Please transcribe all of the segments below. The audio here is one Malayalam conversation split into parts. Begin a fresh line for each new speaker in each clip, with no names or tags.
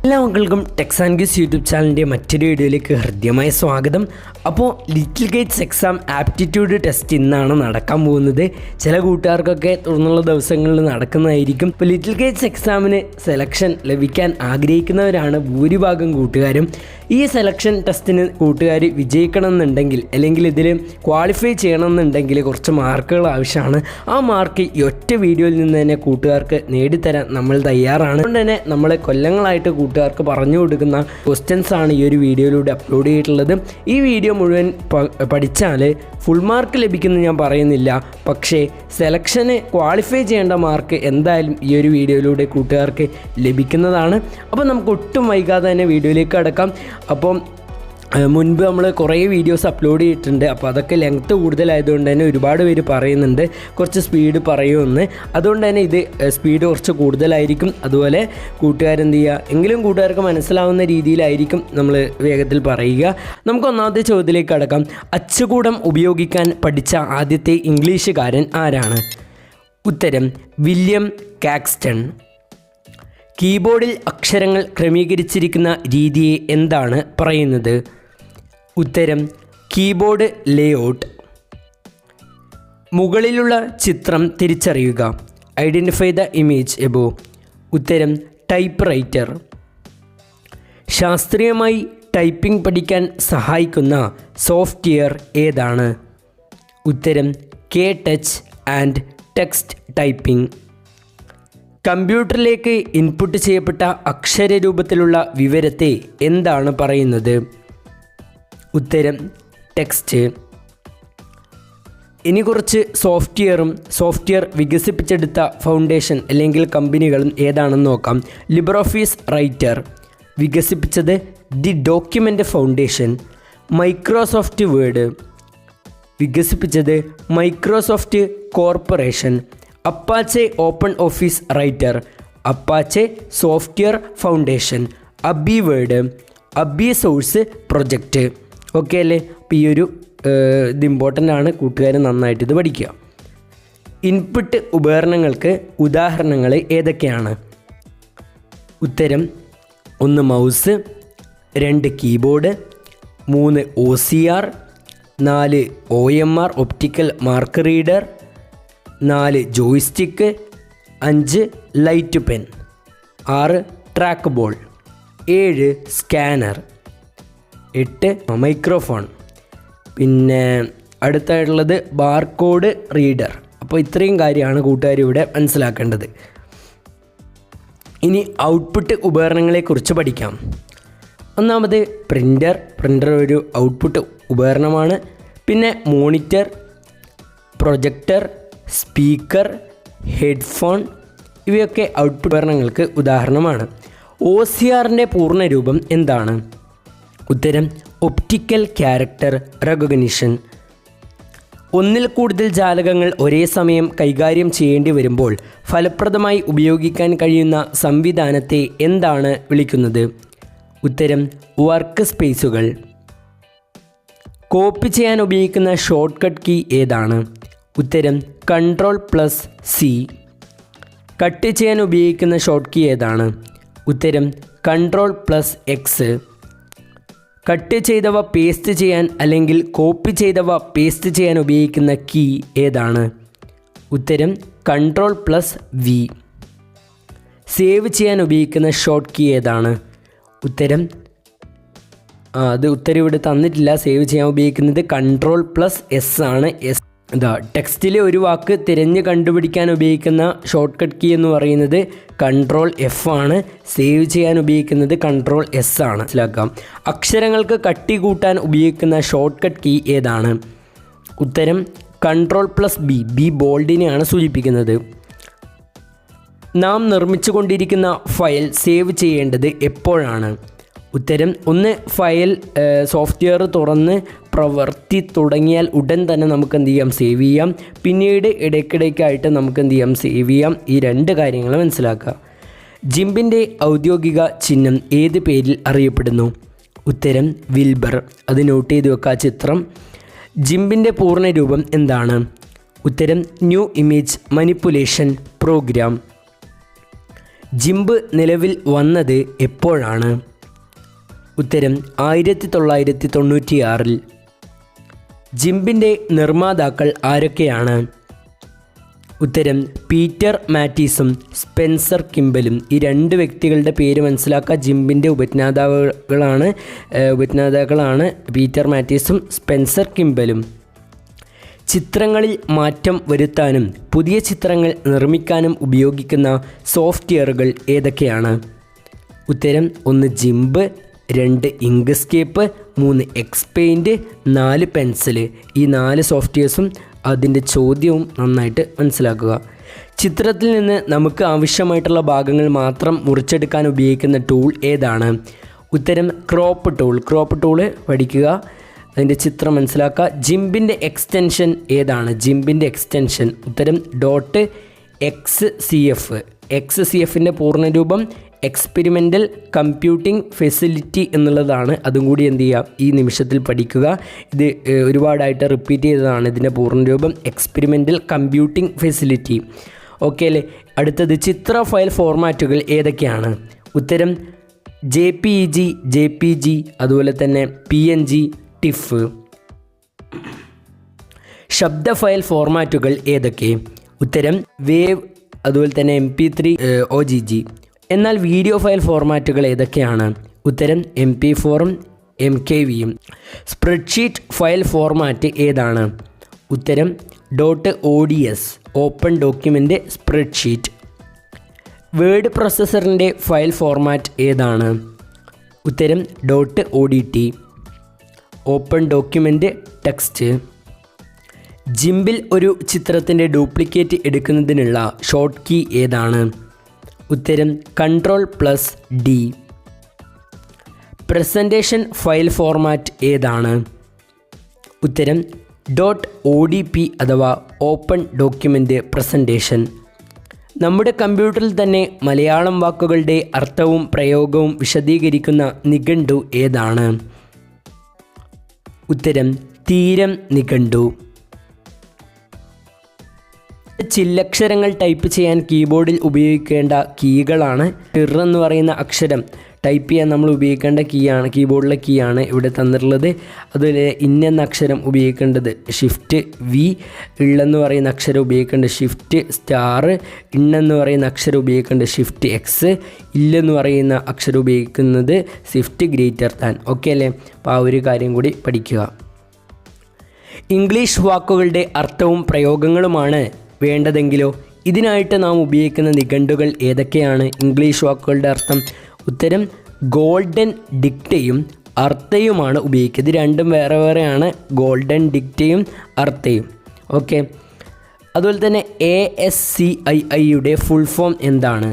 എല്ലാ മക്കൾക്കും ടെക്സ് ആൻഡ് ക്വിസ് യൂട്യൂബ് ചാനലിൻ്റെ മറ്റൊരു വീഡിയോയിലേക്ക് ഹൃദ്യമായ സ്വാഗതം. അപ്പോൾ little Gates exam aptitude test ഇന്നാണ് നടക്കാൻ പോകുന്നത്. ചില കൂട്ടുകാർക്കൊക്കെ തുടർന്നുള്ള ദിവസങ്ങളിൽ നടക്കുന്നതായിരിക്കും. ഇപ്പോൾ ലിറ്റിൽ ഗേറ്റ്സ് എക്സാമിന് സെലക്ഷൻ ലഭിക്കാൻ ആഗ്രഹിക്കുന്നവരാണ് ഭൂരിഭാഗം കൂട്ടുകാരും. ഈ സെലക്ഷൻ ടെസ്റ്റിന് കൂട്ടുകാർ വിജയിക്കണമെന്നുണ്ടെങ്കിൽ അല്ലെങ്കിൽ ഇതിൽ ക്വാളിഫൈ ചെയ്യണമെന്നുണ്ടെങ്കിൽ കുറച്ച് മാർക്കുകൾ ആവശ്യമാണ്. ആ മാർക്ക് ഈ ഒറ്റ വീഡിയോയിൽ നിന്ന് തന്നെ കൂട്ടുകാർക്ക് നേടിത്തരാൻ നമ്മൾ തയ്യാറാണ്. അതുകൊണ്ട് തന്നെ നമ്മൾ കൊല്ലങ്ങളായിട്ട് കൂട്ടുകാർക്ക് പറഞ്ഞു കൊടുക്കുന്ന ക്വസ്റ്റ്യൻസ് ആണ് ഈ ഒരു വീഡിയോയിലൂടെ അപ്ലോഡ് ചെയ്തിട്ടുള്ളത്. ഈ വീഡിയോ മുഴുവൻ പഠിച്ചാൽ ഫുൾ മാർക്ക് ലഭിക്കുമെന്ന് ഞാൻ പറയുന്നില്ല, പക്ഷേ സെലക്ഷന് ക്വാളിഫൈ ചെയ്യേണ്ട മാർക്ക് എന്തായാലും ഈ ഒരു വീഡിയോയിലൂടെ കൂട്ടുകാർക്ക് ലഭിക്കുന്നതാണ്. അപ്പോൾ നമുക്ക് ഒട്ടും വൈകാതെ തന്നെ വീഡിയോയിലേക്ക് കടക്കാം. അപ്പം മുൻപ് നമ്മൾ കുറേ വീഡിയോസ് അപ്ലോഡ് ചെയ്തിട്ടുണ്ട്. അപ്പോൾ അതൊക്കെ ലെങ്ത്ത് കൂടുതലായതുകൊണ്ട് തന്നെ ഒരുപാട് പേര് പറയുന്നുണ്ട് കുറച്ച് സ്പീഡ് പറയുമെന്ന്. അതുകൊണ്ട് തന്നെ ഇത് സ്പീഡ് കുറച്ച് കൂടുതലായിരിക്കും. അതുപോലെ കൂട്ടുകാരെന്ത് ചെയ്യുക, എങ്കിലും കൂട്ടുകാർക്ക് മനസ്സിലാവുന്ന രീതിയിലായിരിക്കും നമ്മൾ വേഗത്തിൽ പറയുക. നമുക്ക് ഒന്നാമത്തെ ചോദ്യത്തിലേക്ക് കടക്കാം. അച്ചുകൂടം ഉപയോഗിക്കാൻ പഠിച്ച ആദ്യത്തെ ഇംഗ്ലീഷുകാരൻ ആരാണ്? ഉത്തരം വില്യം കാക്സ്റ്റൺ. കീബോർഡിൽ അക്ഷരങ്ങൾ ക്രമീകരിച്ചിരിക്കുന്ന രീതിയെ എന്താണ് പറയുന്നത്? ഉത്തരം കീബോർഡ് ലേഔട്ട്. മുകളിലുള്ള ചിത്രം തിരിച്ചറിയുക. Identify the image above. ഉത്തരം ടൈപ്പ് റൈറ്റർ. ശാസ്ത്രീയമായി ടൈപ്പിംഗ് പഠിക്കാൻ സഹായിക്കുന്ന സോഫ്റ്റ്വെയർ ഏതാണ്? ഉത്തരം K touch and text typing. കമ്പ്യൂട്ടറിലേക്ക് ഇൻപുട്ട് ചെയ്യപ്പെട്ട അക്ഷരരൂപത്തിലുള്ള വിവരത്തെ എന്താണ് പറയുന്നത്? ഉത്തരം ടെക്സ്റ്റ്. ഇനി കുറച്ച് സോഫ്റ്റ്വെയർ വികസിപ്പിച്ചെടുത്ത ഫൗണ്ടേഷൻ അല്ലെങ്കിൽ കമ്പനികളും ഏതാണെന്ന് നോക്കാം. ലിബ്രോഫീസ് റൈറ്റർ വികസിപ്പിച്ചത് the Document Foundation. Microsoft Word വികസിപ്പിച്ചത് Microsoft Corporation. Apache OpenOffice Writer Apache Software Foundation. AbiWord AbiSource project. Okay അല്ലേ? അപ്പോൾ ഈ ഒരു ഇത് ഇമ്പോർട്ടൻ്റ് ആണ്, കൂട്ടുകാർ നന്നായിട്ട് ഇത് പഠിക്കുക. ഇൻപുട്ട് ഉപകരണങ്ങൾക്ക് ഉദാഹരണങ്ങൾ ഏതൊക്കെയാണ്? ഉത്തരം 1 mouse, 2 keyboard, 3 OCR, 4 OMR optical mark reader, 4 joystick, 5 light pen, 6 track ball, 7 scanner, 8 microphone. പിന്നെ അടുത്തായിട്ടുള്ളത് ബാർകോഡ് റീഡർ. അപ്പോൾ ഇത്രയും കാര്യമാണ് കൂട്ടുകാർ ഇവിടെ മനസ്സിലാക്കേണ്ടത്. ഇനി ഔട്ട്പുട്ട് ഉപകരണങ്ങളെക്കുറിച്ച് പഠിക്കാം. ഒന്നാമത് പ്രിൻ്റർ ഒരു ഔട്ട്പുട്ട് ഉപകരണമാണ്. പിന്നെ മോണിറ്റർ, പ്രൊജക്ടർ, സ്പീക്കർ, ഹെഡ്ഫോൺ ഇവയൊക്കെ ഔട്ട്പുട്ട് ഉപകരണങ്ങൾക്ക് ഉദാഹരണമാണ്. OCRൻ്റെ പൂർണ്ണരൂപം എന്താണ്? ഉത്തരം ഒപ്റ്റിക്കൽ ക്യാരക്ടർ റെക്കഗ്നിഷൻ. ഒന്നിൽ കൂടുതൽ ജാലകങ്ങൾ ഒരേ സമയം കൈകാര്യം ചെയ്യേണ്ടി വരുമ്പോൾ ഫലപ്രദമായി ഉപയോഗിക്കാൻ കഴിയുന്ന സംവിധാനത്തെ എന്താണ് വിളിക്കുന്നത്? ഉത്തരം വർക്ക് സ്പേസുകൾ. കോപ്പി ചെയ്യാൻ ഉപയോഗിക്കുന്ന ഷോർട്ട് കട്ട് കീ ഏതാണ്? ഉത്തരം Ctrl+C. കട്ട് ചെയ്യാൻ ഉപയോഗിക്കുന്ന ഷോർട്ട് കീ ഏതാണ്? ഉത്തരം Ctrl+X. കട്ട് ചെയ്തവ പേസ്റ്റ് ചെയ്യാൻ അല്ലെങ്കിൽ കോപ്പി ചെയ്തവ പേസ്റ്റ് ചെയ്യാൻ ഉപയോഗിക്കുന്ന കീ ഏതാണ്? ഉത്തരം Ctrl+V. സേവ് ചെയ്യാൻ ഉപയോഗിക്കുന്ന ഷോർട്ട് കീ ഏതാണ്? ഉത്തരം ഉത്തരം ഇവിടെ തന്നിട്ടില്ല. സേവ് ചെയ്യാൻ ഉപയോഗിക്കുന്നത് Ctrl+S ആണ്. ടെക്സ്റ്റിൽ ഒരു വാക്ക് തിരഞ്ഞ് കണ്ടുപിടിക്കാൻ ഉപയോഗിക്കുന്ന ഷോർട്ട് കട്ട് കീ എന്ന് പറയുന്നത് Ctrl+F ആണ്. സേവ് ചെയ്യാൻ ഉപയോഗിക്കുന്നത് Ctrl+S ആണ്. മനസ്സിലാക്കാം. അക്ഷരങ്ങൾക്ക് കട്ടി കൂട്ടാൻ ഉപയോഗിക്കുന്ന ഷോർട്ട് കട്ട് കീ ഏതാണ്? ഉത്തരം Ctrl+B. ബി ബോൾഡിനെയാണ് സൂചിപ്പിക്കുന്നത്. നാം നിർമ്മിച്ചു കൊണ്ടിരിക്കുന്ന ഫയൽ സേവ് ചെയ്യേണ്ടത് എപ്പോഴാണ്? ഉത്തരം ഫയൽ സോഫ്റ്റ്വെയർ തുറന്ന് പ്രവർത്തി തുടങ്ങിയാൽ ഉടൻ തന്നെ നമുക്ക് എന്ത് ചെയ്യാം? സേവ് ചെയ്യാം. പിന്നീട് ഇടയ്ക്കിടയ്ക്കായിട്ട് നമുക്ക് എന്ത് ചെയ്യാം? സേവ് ചെയ്യാം. ഈ 2 കാര്യങ്ങൾ മനസ്സിലാക്കുക. ജിംബിൻ്റെ ഔദ്യോഗിക ചിഹ്നം ഏത് പേരിൽ അറിയപ്പെടുന്നു? ഉത്തരം വിൽബർ. അത് നോട്ട് ചെയ്ത് വെക്കുക ചിത്രം. ജിംബിൻ്റെ പൂർണ്ണ രൂപം എന്താണ്? ഉത്തരം new image manipulation programme. GIMP നിലവിൽ വന്നത് എപ്പോഴാണ്? ഉത്തരം 1996. ജിംബിൻ്റെ നിർമ്മാതാക്കൾ ആരൊക്കെയാണ്? ഉത്തരം പീറ്റർ മാറ്റീസും സ്പെൻസർ കിംബലും. ഈ രണ്ട് വ്യക്തികളുടെ പേര് മനസ്സിലാക്കുക. ജിംബിൻ്റെ ഉപജ്ഞാതാക്കളാണ് പീറ്റർ മാറ്റീസും സ്പെൻസർ കിംബലും. ചിത്രങ്ങളിൽ മാറ്റം വരുത്താനും പുതിയ ചിത്രങ്ങൾ നിർമ്മിക്കാനും ഉപയോഗിക്കുന്ന സോഫ്റ്റ്വെയറുകൾ ഏതൊക്കെയാണ്? ഉത്തരം 1 ജിംബ്, 2 ഇങ്ക്സ്കേപ്പ്, 3 എക്സ്പെയിൻറ്റ്, 4 പെൻസിൽ. ഈ 4 സോഫ്റ്റ്വെയർസും അതിൻ്റെ ചോദ്യവും നന്നായിട്ട് മനസ്സിലാക്കുക. ചിത്രത്തിൽ നിന്ന് നമുക്ക് ആവശ്യമായിട്ടുള്ള ഭാഗങ്ങൾ മാത്രം മുറിച്ചെടുക്കാൻ ഉപയോഗിക്കുന്ന ടൂൾ ഏതാണ്? ഉത്തരം ക്രോപ്പ് ടൂൾ പഠിക്കുക, അതിൻ്റെ ചിത്രം മനസ്സിലാക്കുക. ജിംബിൻ്റെ എക്സ്റ്റൻഷൻ ഏതാണ്? ജിംബിൻ്റെ എക്സ്റ്റൻഷൻ ഉത്തരം .xcf. XCFൻ്റെ പൂർണ്ണരൂപം എക്സ്പെരിമെൻ്റൽ കമ്പ്യൂട്ടിംഗ് ഫെസിലിറ്റി എന്നുള്ളതാണ്. അതും കൂടി എന്ത് ചെയ്യുക, ഈ നിമിഷത്തിൽ പഠിക്കുക. ഇത് ഒരുപാടായിട്ട് റിപ്പീറ്റ് ചെയ്തതാണ്. ഇതിൻ്റെ പൂർണ്ണരൂപം എക്സ്പെരിമെൻ്റൽ കമ്പ്യൂട്ടിംഗ് ഫെസിലിറ്റി. ഓക്കെ അല്ലേ? അടുത്തത് ചിത്ര ഫയൽ ഫോർമാറ്റുകൾ ഏതൊക്കെയാണ്? ഉത്തരം JPG, അതുപോലെ തന്നെ PNG, TIFF. ശബ്ദ ഫയൽ ഫോർമാറ്റുകൾ ഏതൊക്കെ? ഉത്തരം വേവ്, അതുപോലെ തന്നെ MP3, OGG. എന്നാൽ വീഡിയോ ഫയൽ ഫോർമാറ്റുകൾ ഏതൊക്കെയാണ്? ഉത്തരം MP4ഉം MKVയും. സ്പ്രെഡ്ഷീറ്റ് ഫയൽ ഫോർമാറ്റ് ഏതാണ്? ഉത്തരം .ods, open document spreadsheet. Word പ്രോസസ്സറിൻ്റെ ഫയൽ ഫോർമാറ്റ് ഏതാണ്? ഉത്തരം .odt, ഓപ്പൺ ഡോക്യുമെൻ്റ് ടെക്സ്റ്റ്. ജിംബിൽ ഒരു ചിത്രത്തിൻ്റെ ഡ്യൂപ്ലിക്കേറ്റ് എടുക്കുന്നതിനുള്ള ഷോർട്ട് കീ ഏതാണ്? ഉത്തരം Ctrl+D. പ്രസൻറ്റേഷൻ ഫയൽ ഫോർമാറ്റ് ഏതാണ്? ഉത്തരം .odp അഥവാ ഓപ്പൺ ഡോക്യുമെൻ്റ് പ്രസൻറ്റേഷൻ. നമ്മുടെ കമ്പ്യൂട്ടറിൽ തന്നെ മലയാളം വാക്കുകളുടെ അർത്ഥവും പ്രയോഗവും വിശദീകരിക്കുന്ന നിഘണ്ടു ഏതാണ്? ഉത്തരം തീരം നിഘണ്ടു. ചില്ലക്ഷരങ്ങൾ ടൈപ്പ് ചെയ്യാൻ കീബോർഡിൽ ഉപയോഗിക്കേണ്ട കീകളാണ്. ടിർ എന്ന് പറയുന്ന അക്ഷരം ടൈപ്പ് ചെയ്യാൻ നമ്മൾ ഉപയോഗിക്കേണ്ട കീബോർഡിലെ കീയാണ് ഇവിടെ തന്നിട്ടുള്ളത്. അതുപോലെ എന്ന അക്ഷരം ഉപയോഗിക്കേണ്ടത് Shift+V, എന്ന് പറയുന്ന അക്ഷരം ഉപയോഗിക്കേണ്ടത് Shift*, എന്ന് പറയുന്ന അക്ഷരം ഉപയോഗിക്കേണ്ടത് Shift+X, എന്ന് പറയുന്ന അക്ഷരം ഉപയോഗിക്കുന്നത് Shift*. ഓക്കെ അല്ലേ? അപ്പോൾ ആ ഒരു കാര്യം കൂടി പഠിക്കുക. ഇംഗ്ലീഷ് വാക്കുകളുടെ അർത്ഥവും പ്രയോഗങ്ങളുമാണ് വേണ്ടതെങ്കിലോ ഇതിനായിട്ട് നാം ഉപയോഗിക്കുന്ന നിഘണ്ടുകൾ ഏതൊക്കെയാണ്? ഇംഗ്ലീഷ് വാക്കുകളുടെ അർത്ഥം ഉത്തരം ഗോൾഡൻ ഡിക്റ്റയും അർത്ഥയുമാണ് ഉപയോഗിക്കുക. ഇത് രണ്ടും വേറെ വേറെയാണ്, ഗോൾഡൻ ഡിക്റ്റയും അർത്ഥയും. ഓക്കെ. അതുപോലെ തന്നെ ASCIIയുടെ ഫുൾ ഫോം എന്താണ്?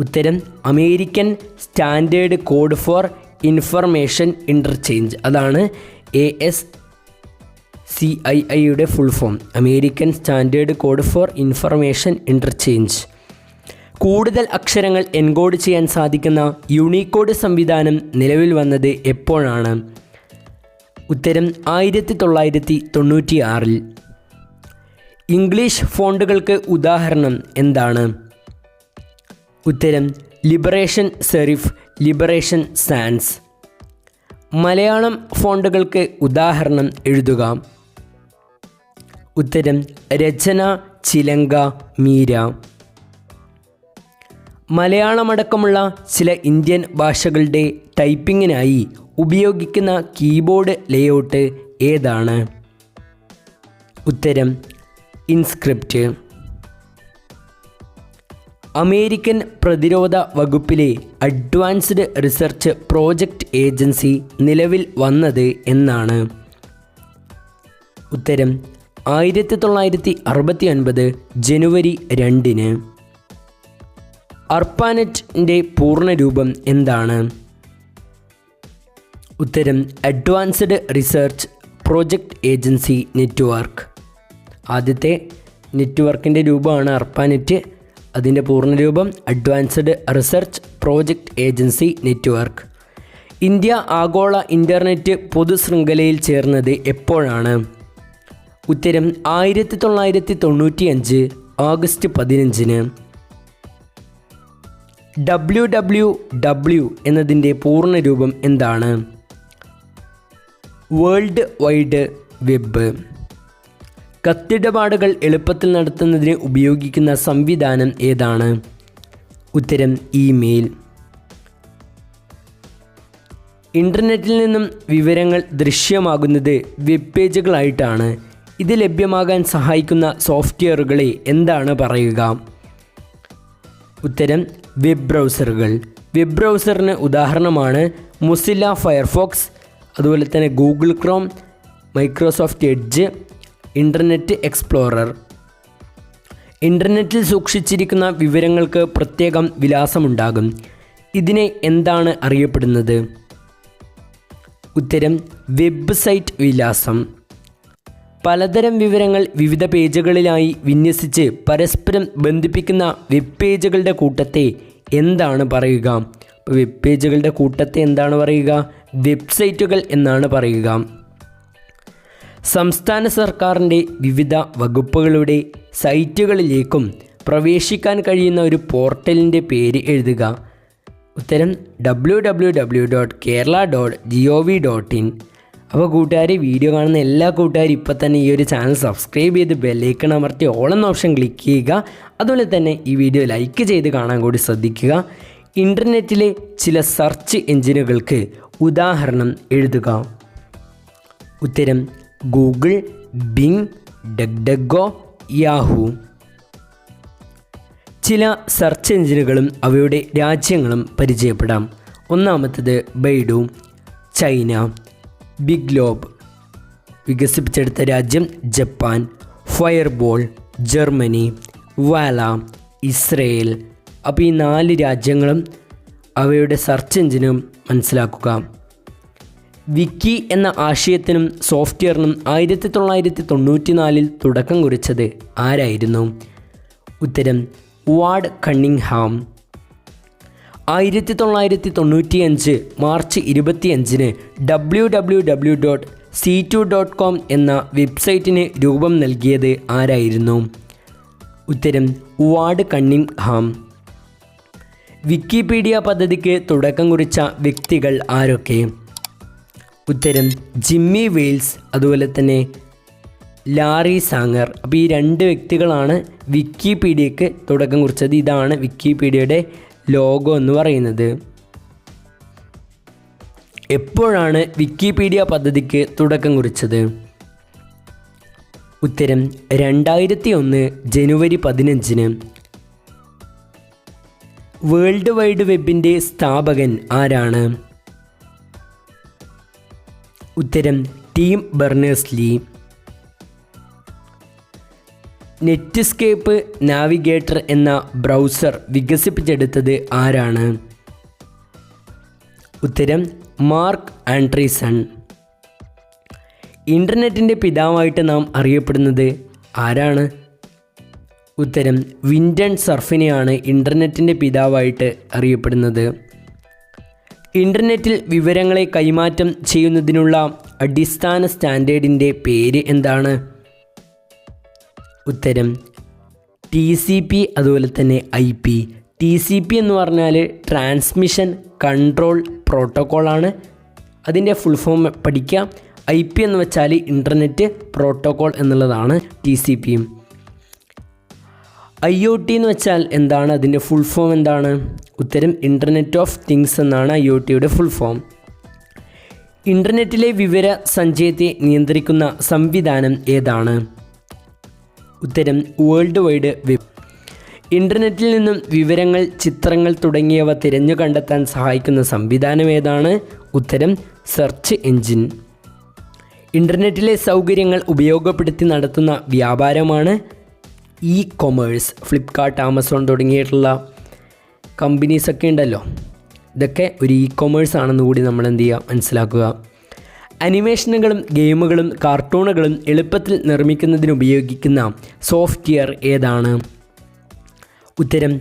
ഉത്തരം American standard code for information interchange. അതാണ് ASCIIയുടെ full form, American standard code for information interchange. കൂടുതൽ അക്ഷരങ്ങൾ എൻകോഡ് ചെയ്യാൻ സാധിക്കുന്ന യൂണിക്കോഡ് സംവിധാനം നിലവിൽ വന്നത് എപ്പോഴാണ്? ഉത്തരം 1996. ഇംഗ്ലീഷ് ഫോണ്ടുകൾക്ക് ഉദാഹരണം എന്താണ്? ഉത്തരം Liberation Serif, Liberation Sans. Malayalam ഫോണ്ടുകൾക്ക് ഉദാഹരണം എഴുതുക. ഉത്തരം രചന, ചിലങ്ക, മീര. മലയാളമടക്കമുള്ള ചില ഇന്ത്യൻ ഭാഷകളുടെ ടൈപ്പിങ്ങിനായി ഉപയോഗിക്കുന്ന കീബോർഡ് ലേഔട്ട് ഏതാണ്? ഉത്തരം ഇൻസ്ക്രിപ്റ്റ്. അമേരിക്കൻ പ്രതിരോധ വകുപ്പിലെ അഡ്വാൻസ്ഡ് റിസർച്ച് പ്രോജക്റ്റ് ഏജൻസി നിലവിൽ വന്നത് എന്നാണ്? ഉത്തരം 1969 ജനുവരി 2. അർപ്പാനെറ്റിൻ്റെ പൂർണ്ണരൂപം എന്താണ്? ഉത്തരം advanced research project agency network. ആദ്യത്തെ നെറ്റ്വർക്കിൻ്റെ രൂപമാണ് അർപ്പാനെറ്റ്. അതിൻ്റെ പൂർണ്ണരൂപം advanced research project agency network. India ആഗോള ഇൻ്റർനെറ്റ് പൊതുശൃംഖലയിൽ ചേർന്നത് എപ്പോഴാണ്? ഉത്തരം 1995 ഓഗസ്റ്റ് 15. WWW എന്നതിൻ്റെ പൂർണ്ണരൂപം എന്താണ്? World wide web. കത്തിടപാടുകൾ എളുപ്പത്തിൽ നടത്തുന്നതിന് ഉപയോഗിക്കുന്ന സംവിധാനം ഏതാണ്? ഉത്തരം ഇമെയിൽ. ഇൻ്റർനെറ്റിൽ നിന്നും വിവരങ്ങൾ ദൃശ്യമാകുന്നത് വെബ് പേജുകളായിട്ടാണ്. ഇത് ലഭ്യമാകാൻ സഹായിക്കുന്ന സോഫ്റ്റ്വെയറുകളെ എന്താണ് പറയുക? ഉത്തരം വെബ് ബ്രൗസറുകൾ. വെബ് ബ്രൗസറിന് ഉദാഹരണമാണ് മൊസില്ല ഫയർഫോക്സ്, അതുപോലെ തന്നെ Google Chrome, Microsoft edge, internet explorer. ഇൻ്റർനെറ്റിൽ സൂക്ഷിച്ചിരിക്കുന്ന വിവരങ്ങൾക്ക് പ്രത്യേകം വിലാസമുണ്ടാകും. ഇതിനെ എന്താണ് അറിയപ്പെടുന്നത്? ഉത്തരം വെബ്സൈറ്റ് വിലാസം. പലതരം വിവരങ്ങൾ വിവിധ പേജുകളിലായി വിന്യസിച്ച് പരസ്പരം ബന്ധിപ്പിക്കുന്ന വെബ് പേജുകളുടെ കൂട്ടത്തെ എന്താണ് പറയുക? ഇപ്പോൾ വെബ് പേജുകളുടെ കൂട്ടത്തെ എന്താണ് പറയുക? വെബ്സൈറ്റുകൾ എന്നാണ് പറയുക. സംസ്ഥാന സർക്കാരിൻ്റെ വിവിധ വകുപ്പുകളുടെ സൈറ്റുകളിലേക്കും പ്രവേശിക്കാൻ കഴിയുന്ന ഒരു പോർട്ടലിൻ്റെ പേര് എഴുതുക. ഉത്തരം www.kerala.gov.in. അപ്പോൾ കൂട്ടുകാരെ, വീഡിയോ കാണുന്ന എല്ലാ കൂട്ടുകാരും ഇപ്പോൾ തന്നെ ഈ ഒരു ചാനൽ സബ്സ്ക്രൈബ് ചെയ്ത് ബെല്ലൈക്കൺ അമർത്തി ഓൾ എന്ന ഓപ്ഷൻ ക്ലിക്ക് ചെയ്യുക. അതുപോലെ തന്നെ ഈ വീഡിയോ ലൈക്ക് ചെയ്ത് കാണാൻ കൂടി ശ്രദ്ധിക്കുക. ഇൻ്റർനെറ്റിലെ ചില സെർച്ച് എഞ്ചിനുകൾക്ക് ഉദാഹരണം എഴുതുക. ഉത്തരം ഗൂഗിൾ, ബിങ്, ഡക്ഡക്കോ, യാഹൂ. ചില സെർച്ച് എഞ്ചിനുകളും അവയുടെ രാജ്യങ്ങളും പരിചയപ്പെടാം. ഒന്നാമത്തേത് ബൈഡു, ചൈന. ബിഗ് ലോബ് വികസിപ്പിച്ചെടുത്ത രാജ്യം Japan. Fireball Germany. Walla Israel. അപ്പോൾ ഈ 4 രാജ്യങ്ങളും അവയുടെ സെർച്ച് എഞ്ചിനും മനസ്സിലാക്കുക. വിക്കി എന്ന ആശയത്തിനും സോഫ്റ്റ്വെയറിനും 1994 തുടക്കം കുറിച്ചത് ആരായിരുന്നു? ഉത്തരം വാർഡ് കണ്ണിങ്ഹാം. 1995 മാർച്ച് 25 www.c2.com എന്ന വെബ്സൈറ്റിന് രൂപം നൽകിയത് ആരായിരുന്നു? ഉത്തരം വാർഡ് കണ്ണിങ്ഹാം. വിക്കിപീഡിയ പദ്ധതിക്ക് തുടക്കം കുറിച്ച വ്യക്തികൾ ആരൊക്കെ? ഉത്തരം ജിമ്മി വെയിൽസ്, അതുപോലെ തന്നെ ലാറി സാങ്ങർ. അപ്പോൾ ഈ 2 വ്യക്തികളാണ് വിക്കിപീഡിയക്ക് തുടക്കം കുറിച്ചത്. ഇതാണ് വിക്കിപീഡിയയുടെ ലോഗോ എന്ന് പറയുന്നത്. എപ്പോഴാണ് വിക്കിപീഡിയ പദ്ധതിക്ക് തുടക്കം കുറിച്ചത്? ഉത്തരം 2001 ജനുവരി 15. വേൾഡ് വൈഡ് വെബിൻ്റെ സ്ഥാപകൻ ആരാണ്? ഉത്തരം ടിം ബെർണേഴ്സ്-ലീ. നെറ്റ്സ്കേപ്പ് നാവിഗേറ്റർ എന്ന ബ്രൗസർ വികസിപ്പിച്ചെടുത്തത് ആരാണ്? ഉത്തരം മാർക്ക് ആൻഡ്രീസൺ. ഇൻ്റർനെറ്റിൻ്റെ പിതാവായിട്ട് നാം അറിയപ്പെടുന്നത് ആരാണ്? ഉത്തരം വിൻഡൻ സർഫിനെയാണ് ഇൻ്റർനെറ്റിൻ്റെ പിതാവായിട്ട് അറിയപ്പെടുന്നത്. ഇൻ്റർനെറ്റിൽ വിവരങ്ങളെ കൈമാറ്റം ചെയ്യുന്നതിനുള്ള അടിസ്ഥാന സ്റ്റാൻഡേർഡിൻ്റെ പേര് എന്താണ്? ഉത്തരം TCP, അതുപോലെ തന്നെ IP. TCP എന്ന് പറഞ്ഞാൽ ട്രാൻസ്മിഷൻ കൺട്രോൾ പ്രോട്ടോക്കോളാണ്. അതിൻ്റെ ഫുൾ ഫോം പഠിക്കുക. IP എന്ന് വെച്ചാൽ ഇൻ്റർനെറ്റ് പ്രോട്ടോക്കോൾ എന്നുള്ളതാണ് TCP. IoT എന്ന് വെച്ചാൽ എന്താണ്? അതിൻ്റെ ഫുൾ ഫോം എന്താണ്? ഉത്തരം ഇൻ്റർനെറ്റ് ഓഫ് തിങ്സ് എന്നാണ് IoTയുടെ ഫുൾ ഫോം. ഇൻ്റർനെറ്റിലെ വിവര സഞ്ചയത്തെ നിയന്ത്രിക്കുന്ന സംവിധാനം ഏതാണ്? ഉത്തരം വേൾഡ് വൈഡ് വെബ്. ഇൻ്റർനെറ്റിൽ നിന്നും വിവരങ്ങൾ, ചിത്രങ്ങൾ തുടങ്ങിയവ തിരഞ്ഞു കണ്ടെത്താൻ സഹായിക്കുന്ന സംവിധാനം ഏതാണ്? ഉത്തരം സെർച്ച് എഞ്ചിൻ. ഇൻ്റർനെറ്റിലെ സൗകര്യങ്ങൾ ഉപയോഗപ്പെടുത്തി നടത്തുന്ന വ്യാപാരമാണ് കൊമേഴ്സ്. ഫ്ലിപ്കാർട്ട്, ആമസോൺ തുടങ്ങിയിട്ടുള്ള കമ്പനീസൊക്കെ ഉണ്ടല്ലോ, ഇതൊക്കെ ഒരു കൊമേഴ്സ് ആണെന്ന് കൂടി നമ്മൾ എന്ത് ചെയ്യുക, മനസ്സിലാക്കുക. അനിമേഷനുകളും ഗെയിമുകളും കാർട്ടൂണുകളും എളുപ്പത്തിൽ നിർമ്മിക്കുന്നതിന് ഉപയോഗിക്കുന്ന സോഫ്റ്റ്വെയർ ഏതാണ്? ഉത്തരം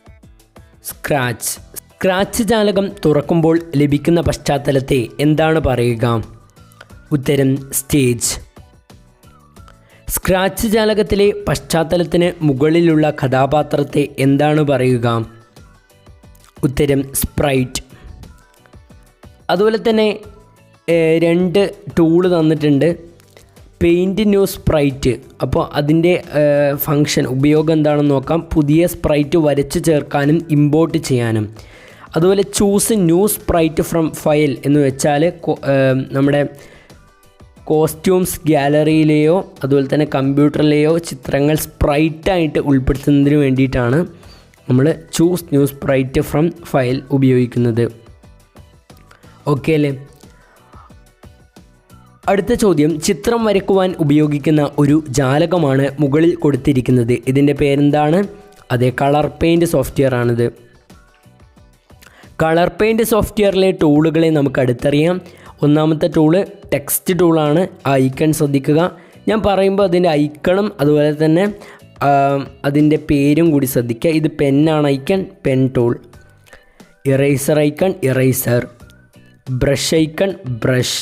സ്ക്രാച്ച്. സ്ക്രാച്ച് ജാലകം തുറക്കുമ്പോൾ ലഭിക്കുന്ന പശ്ചാത്തലത്തെ എന്താണ് പറയുക? ഉത്തരം സ്റ്റേജ്. സ്ക്രാച്ച് ജാലകത്തിലെ പശ്ചാത്തലത്തിന് മുകളിലുള്ള കഥാപാത്രത്തെ എന്താണ് പറയുക? ഉത്തരം സ്പ്രൈറ്റ്. അതുപോലെ തന്നെ 2 ടൂള് തന്നിട്ടുണ്ട്, പെയിൻറ്റ് ന്യൂ സ്പ്രൈറ്റ്. അപ്പോൾ അതിൻ്റെ ഫങ്ഷൻ ഉപയോഗം എന്താണെന്ന് നോക്കാം. പുതിയ സ്പ്രൈറ്റ് വരച്ച് ചേർക്കാനും ഇമ്പോർട്ട് ചെയ്യാനും. അതുപോലെ choose new sprite from file എന്ന് വെച്ചാൽ നമ്മുടെ കോസ്റ്റ്യൂംസ് ഗാലറിയിലെയോ അതുപോലെ തന്നെ കമ്പ്യൂട്ടറിലെയോ ചിത്രങ്ങൾ സ്പ്രൈറ്റായിട്ട് ഉൾപ്പെടുത്തുന്നതിന് വേണ്ടിയിട്ടാണ് നമ്മൾ choose new sprite from file ഉപയോഗിക്കുന്നത്. ഓക്കെ അല്ലേ? അടുത്ത ചോദ്യം, ചിത്രം വരയ്ക്കുവാൻ ഉപയോഗിക്കുന്ന ഒരു ജാലകമാണ് മുകളിൽ കൊടുത്തിരിക്കുന്നത്. ഇതിൻ്റെ പേരെന്താണ്? അതെ, കളർ പെയിൻറ്റ് സോഫ്റ്റ്വെയർ ആണിത്. കളർ പെയിൻറ്റ് സോഫ്റ്റ്വെയറിലെ ടൂളുകളെ നമുക്ക് അടുത്തറിയാം. ഒന്നാമത്തെ ടൂള് ടെക്സ്റ്റ് ടൂളാണ്. ഐക്കൺ ശ്രദ്ധിക്കുക. ഞാൻ പറയുമ്പോൾ അതിൻ്റെ ഐക്കണും അതുപോലെ തന്നെ അതിൻ്റെ പേരും കൂടി ശ്രദ്ധിക്കുക. ഇത് പെന്നാണ് icon, pen tool. Eraser icon, eraser. Brush icon, brush.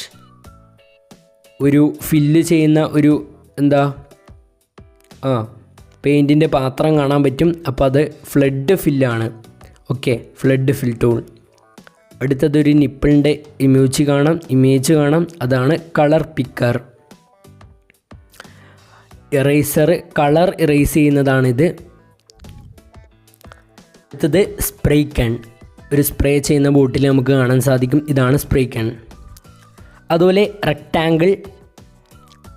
ഒരു ഫില്ല് ചെയ്യുന്ന ഒരു പെയിൻറ്റിൻ്റെ പാത്രം കാണാൻ പറ്റും. അപ്പോൾ അത് ഫ്ലഡ് ഫില്ലാണ്. Okay, flood fill tool. അടുത്തതൊരു നിപ്പിളിൻ്റെ ഇമേജ് കാണാം. അതാണ് colour picker. Eraser, colour erase ചെയ്യുന്നതാണിത്. അടുത്തത് സ്പ്രേ കൺ. ഒരു സ്പ്രേ ചെയ്യുന്ന ബോട്ടിൽ നമുക്ക് കാണാൻ സാധിക്കും. ഇതാണ് സ്പ്രേ കൺ. അതുപോലെ റെക്റ്റാങ്കിൾ,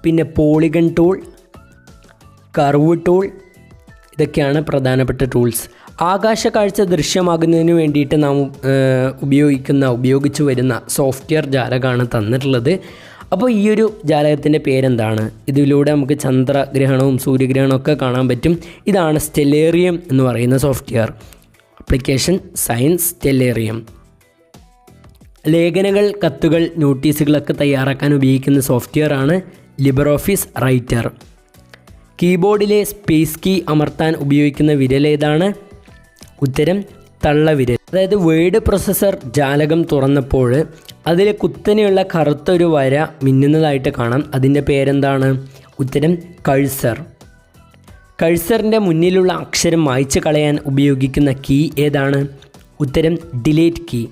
പിന്നെ പോളിഗൺ ടൂൾ, കർവ് ടൂൾ. ഇതൊക്കെയാണ് പ്രധാനപ്പെട്ട ടൂൾസ്. ആകാശ കാഴ്ച ദൃശ്യമാകുന്നതിന് വേണ്ടിയിട്ട് നാം ഉപയോഗിച്ചു വരുന്ന സോഫ്റ്റ്വെയർ ജാലകമാണ് തന്നിട്ടുള്ളത്. അപ്പോൾ ഈ ഒരു ജാലകത്തിൻ്റെ പേരെന്താണ്? ഇതിലൂടെ നമുക്ക് ചന്ദ്രഗ്രഹണവും സൂര്യഗ്രഹണവും ഒക്കെ കാണാൻ പറ്റും. ഇതാണ് സ്റ്റെല്ലേറിയം എന്ന് പറയുന്ന സോഫ്റ്റ്വെയർ. Application science Stellarium. ലേഖനങ്ങൾ, കത്തുകൾ, നോട്ടീസുകളൊക്കെ തയ്യാറാക്കാൻ ഉപയോഗിക്കുന്ന സോഫ്റ്റ്വെയർ ആണ് Libre Office writer. കീബോർഡിലെ space key അമർത്താൻ ഉപയോഗിക്കുന്ന വിരൽ ഏതാണ്? ഉത്തരം തള്ളവിരൽ. അതായത് വേർഡ് പ്രൊസസ്സർ ജാലകം തുറന്നപ്പോൾ അതിൽ കുത്തനെയുള്ള കറുത്തൊരു വര മിന്നുന്നതായിട്ട് കാണാം. അതിൻ്റെ പേരെന്താണ്? ഉത്തരം കഴ്സർ. കഴ്സറിൻ്റെ മുന്നിലുള്ള അക്ഷരം മായ്ച്ചു കളയാൻ ഉപയോഗിക്കുന്ന കീ ഏതാണ്? ഉത്തരം ഡിലീറ്റ് കീ.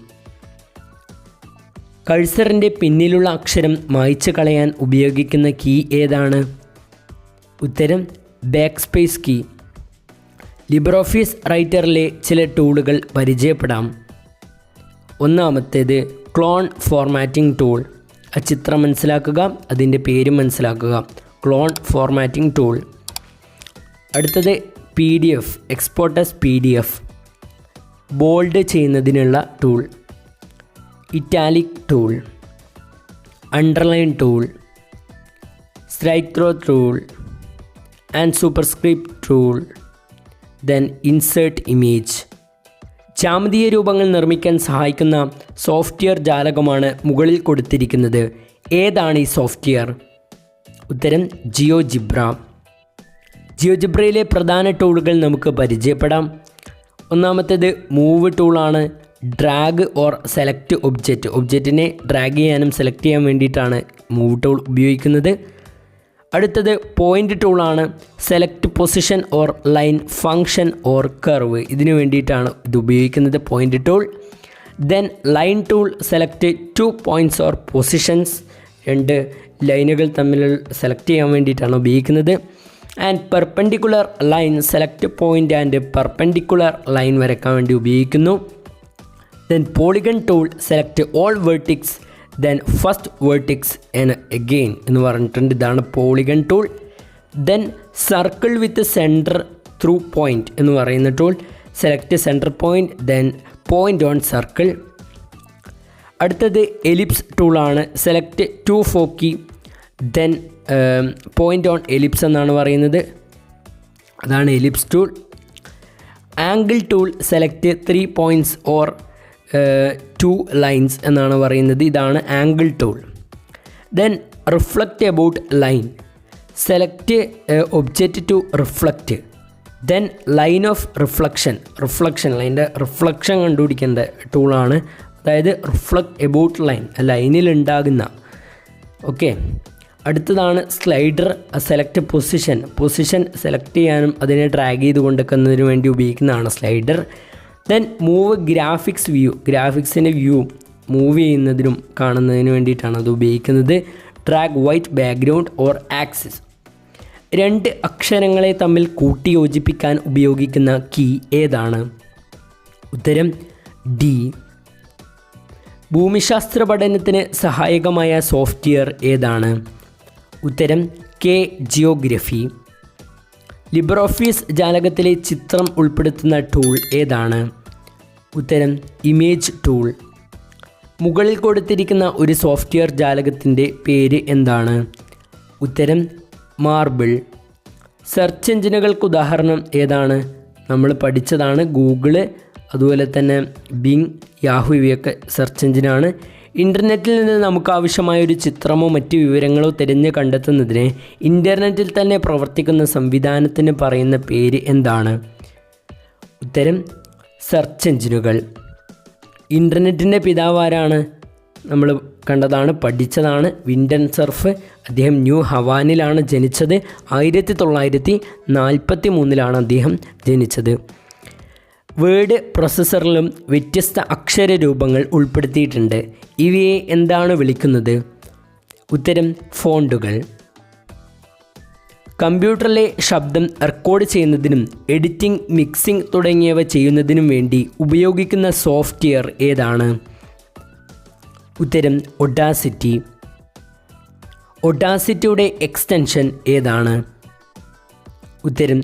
കഴ്സറിൻ്റെ പിന്നിലുള്ള അക്ഷരം മായ്ച്ചു കളയാൻ ഉപയോഗിക്കുന്ന കീ ഏതാണ്? ഉത്തരം back space key. Libre Office റൈറ്ററിലെ ചില ടൂളുകൾ പരിചയപ്പെടാം. ഒന്നാമത്തേത് ക്ലോൺ ഫോർമാറ്റിംഗ് ടൂൾ. ആ ചിത്രം മനസ്സിലാക്കുക, അതിൻ്റെ പേരും മനസ്സിലാക്കുക. Clone formatting tool. അടുത്തത് PDF, export as PDF. Bold ചെയ്യുന്നതിനുള്ള tool. Italic tool, underline tool, strike through tool and superscript tool. Then insert image. ജാമിതീയ രൂപങ്ങൾ നിർമ്മിക്കാൻ സഹായിക്കുന്ന സോഫ്റ്റ്വെയർ ജാലകമാണ് മുകളിൽ കൊടുത്തിരിക്കുന്നത്. ഏതാണ് ഈ സോഫ്റ്റ്വെയർ? ഉത്തരം ജിയോജിബ്ര. ജിയോജിബ്രയിലെ പ്രധാന ടൂളുകൾ നമുക്ക് പരിചയപ്പെടാം. ഒന്നാമത്തേത് മൂവ് ടൂളാണ്. ഡ്രാഗ് ഓർ സെലക്ട് ഒബ്ജക്റ്റിനെ ഡ്രാഗ് ചെയ്യാനും സെലക്ട് ചെയ്യാൻ വേണ്ടിയിട്ടാണ് മൂവ് ടൂൾ ഉപയോഗിക്കുന്നത്. അടുത്തത് പോയിൻ്റ് ടൂളാണ്. Select position or line, function or curve, ഇതിനു വേണ്ടിയിട്ടാണ് ഇത് ഉപയോഗിക്കുന്നത്, point tool. Then line tool, select 2 points or positions, 2 ലൈനുകൾ തമ്മിൽ സെലക്ട് ചെയ്യാൻ വേണ്ടിയിട്ടാണ് ഉപയോഗിക്കുന്നത്. And perpendicular line, select point and perpendicular line വരയ്ക്കാൻ വേണ്ടി ഉപയോഗിക്കുന്നു. Then polygon tool, select all vertex, then first vertex and again എന്ന് പറഞ്ഞിട്ടുണ്ട്. ഇതാണ് polygon tool. Then circle with centre through point എന്ന് പറയുന്ന tool. Select centre point, then point on circle. അടുത്തത് എലിപ്സ് ടൂളാണ്. Select 2 foci, then point on ellipse എന്നാണ് പറയുന്നത്. അതാണ് ellipse tool. Angle tool, select 3 points or 2 lines എന്നാണ് പറയുന്നത്. ഇതാണ് angle tool. Then reflect about line, select object to reflect, then line of reflection, ലൈൻ്റെ റിഫ്ലക്ഷൻ കണ്ടുപിടിക്കേണ്ട ടൂളാണ്. അതായത് റിഫ്ലക്റ്റ് എബൌട്ട് ലൈൻ, ലൈനിലുണ്ടാകുന്ന. ഓക്കെ, അടുത്തതാണ് സ്ലൈഡർ. സെലക്ട് പൊസിഷൻ സെലക്ട് ചെയ്യാനും അതിനെ ഡ്രാഗ് ചെയ്ത് കൊണ്ടുവെക്കുന്നതിന് വേണ്ടി ഉപയോഗിക്കുന്നതാണ് slider. Then move graphics view, ഗ്രാഫിക്സിൻ്റെ വ്യൂ മൂവ് ചെയ്യുന്നതിനും കാണുന്നതിന് വേണ്ടിയിട്ടാണ് അത് ഉപയോഗിക്കുന്നത്. Drag white background or axis. 2 അക്ഷരങ്ങളെ തമ്മിൽ കൂട്ടിയോജിപ്പിക്കാൻ ഉപയോഗിക്കുന്ന കീ ഏതാണ്? ഉത്തരം ഡി. ഭൂമിശാസ്ത്ര പഠനത്തിന് സഹായകമായ സോഫ്റ്റ്വെയർ ഏതാണ്? ഉത്തരം കെ ജിയോഗ്രഫി. ലിബ്രെ ഓഫീസ് ജാലകത്തിലെ ചിത്രം ഉൾപ്പെടുത്തുന്ന ടൂൾ ഏതാണ്? ഉത്തരം ഇമേജ് ടൂൾ. മുകളിൽ കൊടുത്തിരിക്കുന്ന ഒരു സോഫ്റ്റ്വെയർ ജാലകത്തിൻ്റെ പേര് എന്താണ്? ഉത്തരം മാർബിൾ. സെർച്ച് എഞ്ചിനുകൾക്ക് ഉദാഹരണം ഏതാണ്? നമ്മൾ പഠിച്ചതാണ് ഗൂഗിള്, അതുപോലെ തന്നെ ബിങ്, യാഹു ഇവയൊക്കെ സെർച്ച് എഞ്ചിനാണ്. ഇൻ്റർനെറ്റിൽ നിന്ന് നമുക്ക് ആവശ്യമായ ഒരു ചിത്രമോ മറ്റ് വിവരങ്ങളോ തിരഞ്ഞ് കണ്ടെത്തുന്നതിന് ഇൻ്റർനെറ്റിൽ തന്നെ പ്രവർത്തിക്കുന്ന സംവിധാനത്തിന് പറയുന്ന പേര് എന്താണ്? ഉത്തരം സെർച്ച് എഞ്ചിനുകൾ. ഇൻ്റർനെറ്റിൻ്റെ പിതാവാരാണ്? നമ്മൾ കണ്ടതാണ്, പഠിച്ചതാണ്, വിൻഡൻ സർഫ്. അദ്ദേഹം ന്യൂ ഹവാനിലാണ് ജനിച്ചത്. 1943 അദ്ദേഹം ജനിച്ചത്. വേർഡ് പ്രോസസ്സറിലും വ്യത്യസ്ത അക്ഷരരൂപങ്ങൾ ഉൾപ്പെടുത്തിയിട്ടുണ്ട്. ഇവയെ എന്താണ് വിളിക്കുന്നത്? ഉത്തരം ഫോണ്ടുകൾ. കമ്പ്യൂട്ടറിലെ ശബ്ദം റെക്കോർഡ് ചെയ്യുന്നതിനും എഡിറ്റിംഗ്, മിക്സിംഗ് തുടങ്ങിയവ ചെയ്യുന്നതിനും വേണ്ടി ഉപയോഗിക്കുന്ന സോഫ്റ്റ്വെയർ ഏതാണ്? ഉത്തരം ഒഡാസിറ്റി. ഒഡാസിറ്റിയുടെ എക്സ്റ്റൻഷൻ ഏതാണ്? ഉത്തരം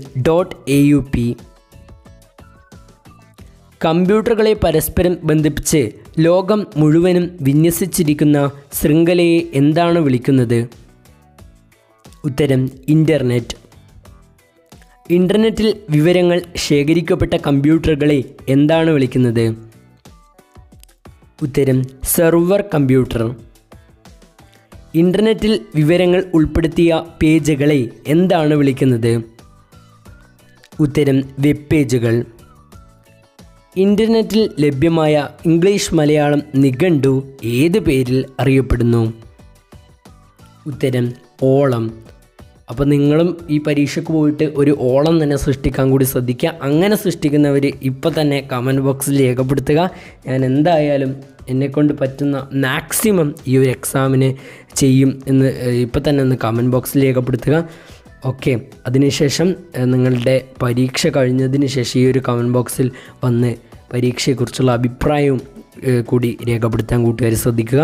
.AUP. കമ്പ്യൂട്ടറുകളെ പരസ്പരം ബന്ധിപ്പിച്ച് ലോകം മുഴുവനും വിന്യസിച്ചിരിക്കുന്ന ശൃംഖലയെ എന്താണ് വിളിക്കുന്നത്? ഉത്തരം ഇൻ്റർനെറ്റ്. ഇൻ്റർനെറ്റിൽ വിവരങ്ങൾ ശേഖരിക്കപ്പെട്ട കമ്പ്യൂട്ടറുകളെ എന്താണ് വിളിക്കുന്നത്? ഉത്തരം സെർവർ കമ്പ്യൂട്ടർ. ഇൻ്റർനെറ്റിൽ വിവരങ്ങൾ ഉൾപ്പെടുത്തിയ പേജുകളെ എന്താണ് വിളിക്കുന്നത്? ഉത്തരം വെബ് പേജുകൾ. ഇൻ്റർനെറ്റിൽ ലഭ്യമായ ഇംഗ്ലീഷ് മലയാളം നിഘണ്ടു ഏത് പേരിൽ അറിയപ്പെടുന്നു? ഉത്തരം ഓളം. അപ്പോൾ നിങ്ങളും ഈ പരീക്ഷയ്ക്ക് പോയിട്ട് ഒരു ഓളം തന്നെ സൃഷ്ടിക്കാൻ കൂടി ശ്രദ്ധിക്കുക. അങ്ങനെ സൃഷ്ടിക്കുന്നവർ ഇപ്പോൾ തന്നെ കമൻറ്റ് ബോക്സിൽ രേഖപ്പെടുത്തുക. ഞാൻ എന്തായാലും എന്നെക്കൊണ്ട് പറ്റുന്ന മാക്സിമം ഈ ഒരു എക്സാമിന് ചെയ്യും എന്ന് ഇപ്പോൾ തന്നെ ഒന്ന് കമൻറ്റ് ബോക്സിൽ രേഖപ്പെടുത്തുക. ഓക്കെ, അതിനുശേഷം നിങ്ങളുടെ പരീക്ഷ കഴിഞ്ഞതിന് ശേഷം ഈ ഒരു കമൻറ്റ് ബോക്സിൽ വന്ന് പരീക്ഷയെക്കുറിച്ചുള്ള അഭിപ്രായവും കൂടി രേഖപ്പെടുത്താൻ കൂട്ടുകാർ ശ്രദ്ധിക്കുക.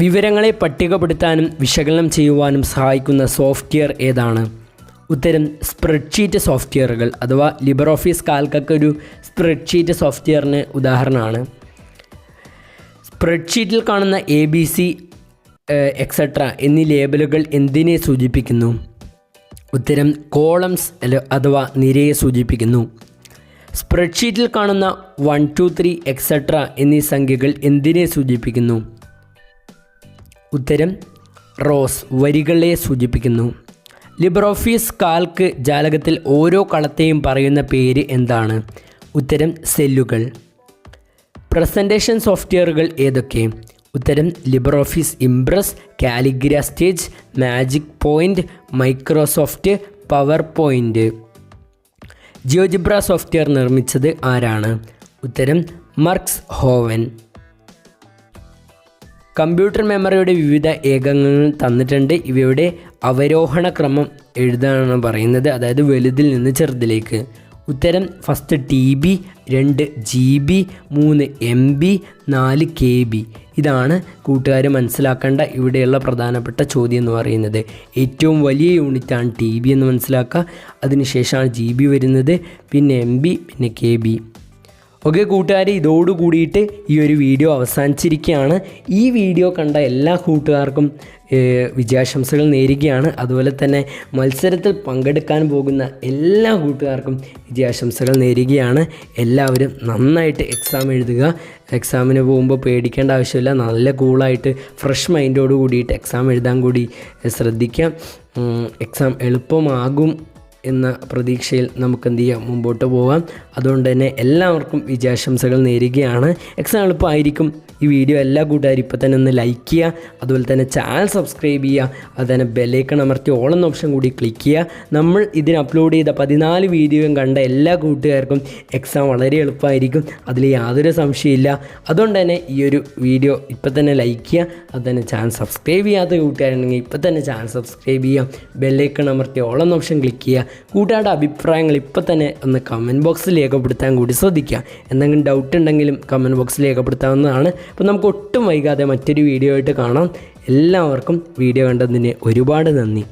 വിവരങ്ങളെ പട്ടികപ്പെടുത്താനും വിശകലനം ചെയ്യുവാനും സഹായിക്കുന്ന സോഫ്റ്റ്വെയർ ഏതാണ്? ഉത്തരം സ്പ്രെഡ്ഷീറ്റ് സോഫ്റ്റ്വെയറുകൾ അഥവാ ലിബ്രെ ഓഫീസ് കാൽക്കൊക്കെ ഒരു സ്പ്രെഡ്ഷീറ്റ് സോഫ്റ്റ്വെയറിന് ഉദാഹരണമാണ്. സ്പ്രെഡ്ഷീറ്റിൽ കാണുന്ന ABC എക്സെട്ര എന്നീ ലേബലുകൾ എന്തിനെ സൂചിപ്പിക്കുന്നു? ഉത്തരം കോളംസ് അഥവാ നിരയെ സൂചിപ്പിക്കുന്നു. സ്പ്രെഡ്ഷീറ്റിൽ കാണുന്ന 1 2 3 എക്സെട്ര എന്നീ സംഖ്യകൾ എന്തിനെ സൂചിപ്പിക്കുന്നു? ഉത്തരം റോസ്, വരികളെ സൂചിപ്പിക്കുന്നു. ലിബ്രെ ഓഫീസ് കാൽക്ക് ജാലകത്തിൽ ഓരോ കളത്തെയും പറയുന്ന പേര് എന്താണ്? ഉത്തരം സെല്ലുകൾ. പ്രസൻറ്റേഷൻ സോഫ്റ്റ്വെയറുകൾ ഏതൊക്കെ? ഉത്തരം Libre office Impress, Calligra stage, magic point, Microsoft power point. GeoGebra software നിർമ്മിച്ചത് ആരാണ്? ഉത്തരം മർക്സ് ഹോവൻ. കമ്പ്യൂട്ടർ മെമ്മറിയുടെ വിവിധ ഏകങ്ങൾ തന്നിട്ടുണ്ട്. ഇവയുടെ അവരോഹണ ക്രമം എഴുതാനാണ് പറയുന്നത്, അതായത് വലുതിൽ നിന്ന് ചെറുതിലേക്ക്. ഉത്തരം first TB, 2 GB, 3 MB, 4 KB. ഇതാണ് കൂട്ടുകാർ മനസ്സിലാക്കേണ്ട ഇവിടെയുള്ള പ്രധാനപ്പെട്ട ചോദ്യം എന്ന് പറയുന്നത്. ഏറ്റവും വലിയ യൂണിറ്റാണ് TB എന്ന് മനസ്സിലാക്കുക. അതിനുശേഷമാണ് GB വരുന്നത്, പിന്നെ MB, പിന്നെ KB. ഓക്കെ കൂട്ടുകാർ, ഇതോട് കൂടിയിട്ട് ഈ ഒരു വീഡിയോ അവസാനിച്ചിരിക്കുകയാണ്. ഈ വീഡിയോ കണ്ട എല്ലാ കൂട്ടുകാർക്കും വിജയാശംസകൾ നേരുകയാണ്. അതുപോലെ തന്നെ മത്സരത്തിൽ പങ്കെടുക്കാൻ പോകുന്ന എല്ലാ കൂട്ടുകാർക്കും വിജയാശംസകൾ നേരുകയാണ്. എല്ലാവരും നന്നായിട്ട് എക്സാം എഴുതുക. എക്സാമിന് പോകുമ്പോൾ പേടിക്കേണ്ട ആവശ്യമില്ല. നല്ല കൂളായിട്ട് ഫ്രഷ് മൈൻഡോട് കൂടിയിട്ട് എക്സാം എഴുതാൻ കൂടി ശ്രദ്ധിക്കാം. എക്സാം എളുപ്പമാകും എന്ന പ്രതീക്ഷയിൽ നമുക്ക് എന്ത് ചെയ്യാം, മുമ്പോട്ട് പോകാം. അതുകൊണ്ട് തന്നെ എല്ലാവർക്കും വിജയാശംസകൾ നേരുകയാണ്. എക്സാം എളുപ്പമായിരിക്കും, ഈ വീഡിയോ എല്ലാ കൂട്ടുകാരും ഇപ്പോൾ തന്നെ ഒന്ന് ലൈക്ക് ചെയ്യുക, അതുപോലെ തന്നെ ചാനൽ സബ്സ്ക്രൈബ് ചെയ്യുക, അതുപോലെ തന്നെ ബെല്ലൈക്കൺ അമർത്തി ഓൾ എന്ന ഓപ്ഷൻ കൂടി ക്ലിക്ക് ചെയ്യുക. നമ്മൾ ഇതിന് അപ്ലോഡ് ചെയ്ത 14 വീഡിയോയും കണ്ട എല്ലാ കൂട്ടുകാർക്കും എക്സാം വളരെ എളുപ്പമായിരിക്കും, അതിൽ യാതൊരു സംശയമില്ല. അതുകൊണ്ട് തന്നെ ഈ ഒരു വീഡിയോ ഇപ്പോൾ തന്നെ ലൈക്ക് ചെയ്യുക, അതുപോലെ തന്നെ ചാനൽ സബ്സ്ക്രൈബ് ചെയ്യാത്ത കൂട്ടുകാരുണ്ടെങ്കിൽ ഇപ്പോൾ തന്നെ ചാനൽ സബ്സ്ക്രൈബ് ചെയ്യുക, ബെല്ലൈക്കൺ അമർത്തി ഓൾ എന്ന ഓപ്ഷൻ ക്ലിക്ക് ചെയ്യുക. കൂട്ടുകാരുടെ അഭിപ്രായങ്ങൾ ഇപ്പോൾ തന്നെ ഒന്ന് കമൻറ്റ് ബോക്സിൽ രേഖപ്പെടുത്താൻ കൂടി ശ്രദ്ധിക്കുക. എന്തെങ്കിലും ഡൗട്ട് ഉണ്ടെങ്കിലും കമൻറ്റ് ബോക്സിൽ രേഖപ്പെടുത്താവുന്നതാണ്. അപ്പോൾ നമുക്ക് ഒട്ടും വൈകാതെ മറ്റൊരു വീഡിയോ ആയിട്ട് കാണാം. എല്ലാവർക്കും വീഡിയോ കണ്ടതിന് ഒരുപാട് നന്ദി.